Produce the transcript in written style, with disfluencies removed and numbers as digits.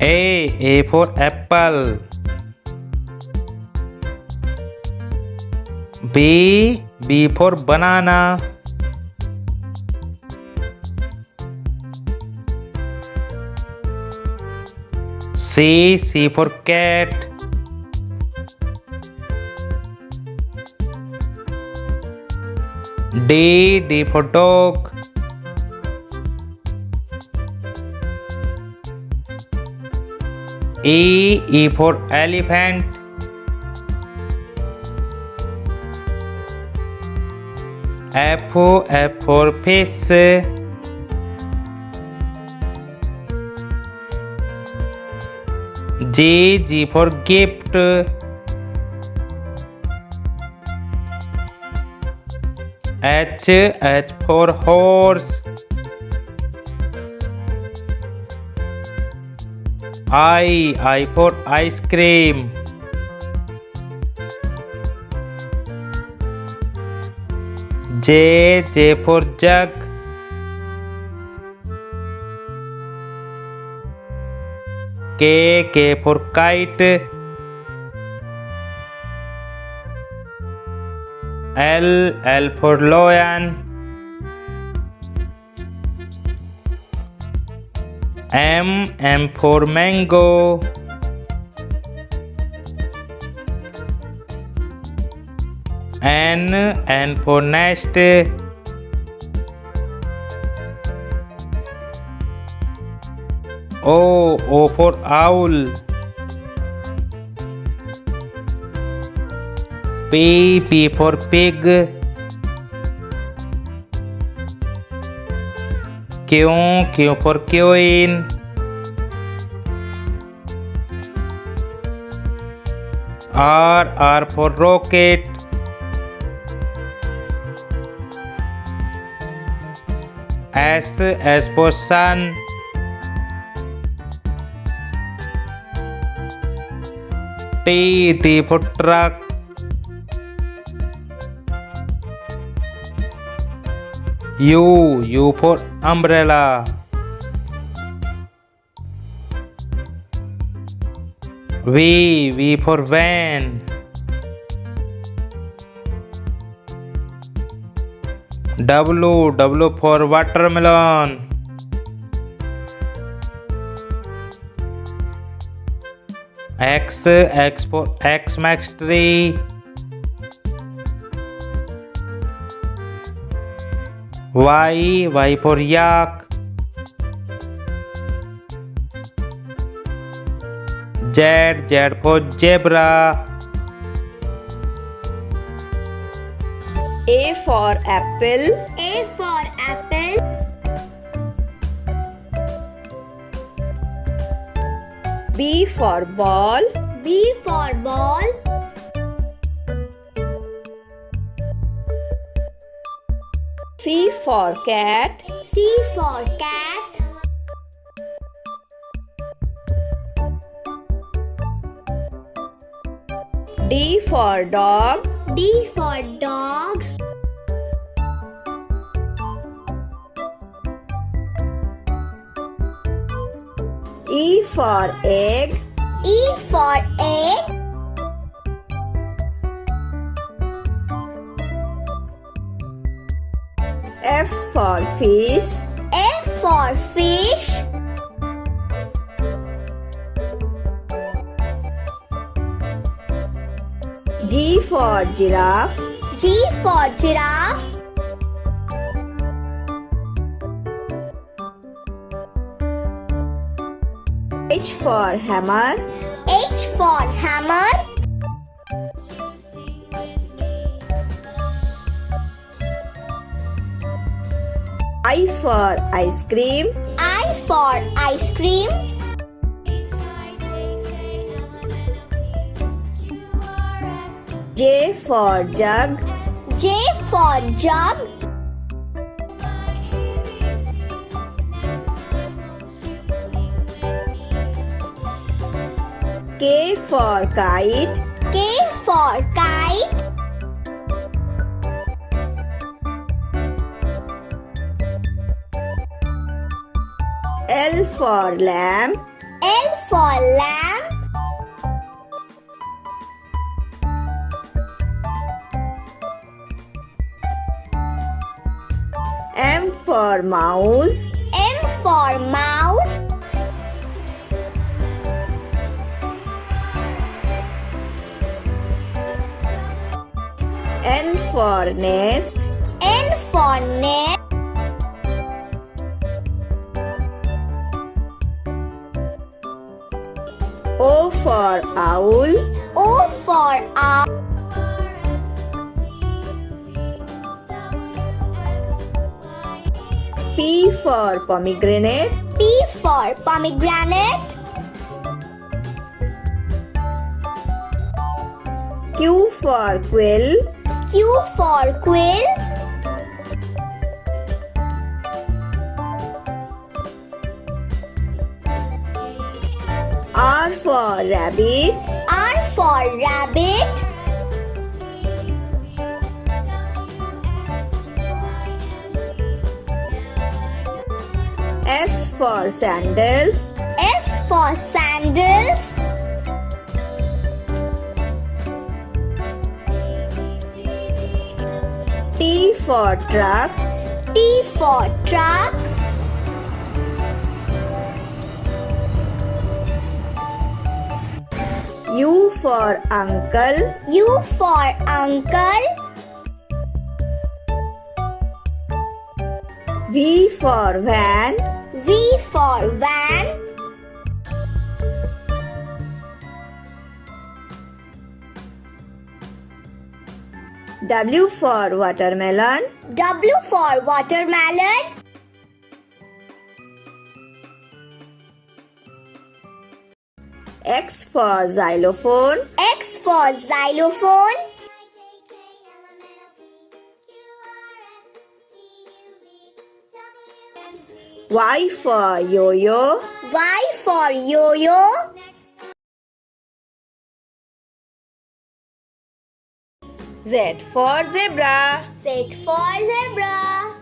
A for apple. B for banana. C for cat. D for dog. E for elephant. F for fish. G for gift. H for horse. I for ice cream. J for jug. K for kite. L for lion. M for mango. N for nest. O for owl. P for pig. Q for queen. R for rocket. S for sun. T for truck. U for umbrella. V for van. W for watermelon. X for Xmas tree. Y for yak. Z for zebra. A for apple. A for apple. B for ball. B for ball. C for cat. C for cat. D for dog. D for dog. E for egg. E for egg. F for fish. F for fish. G for giraffe. G for giraffe. H for hammer. H for hammer. I for ice cream. I for ice cream. J for jug. J for jug. K for kite. K for kite. L for lamb. L for lamb. M for mouse. M for mouse. N for nest. N for nest. O for owl. O for owl. P for pomegranate. P for pomegranate. Q for quill. Q for quill. R for rabbit. R for rabbit. S for sandals. S for sandals. T for truck. T for truck. U for uncle. U for uncle. V for van. V for van. W for watermelon. W for watermelon. X for xylophone. X for xylophone. Y for yo-yo. Y for yo-yo. Z for zebra. Z for zebra.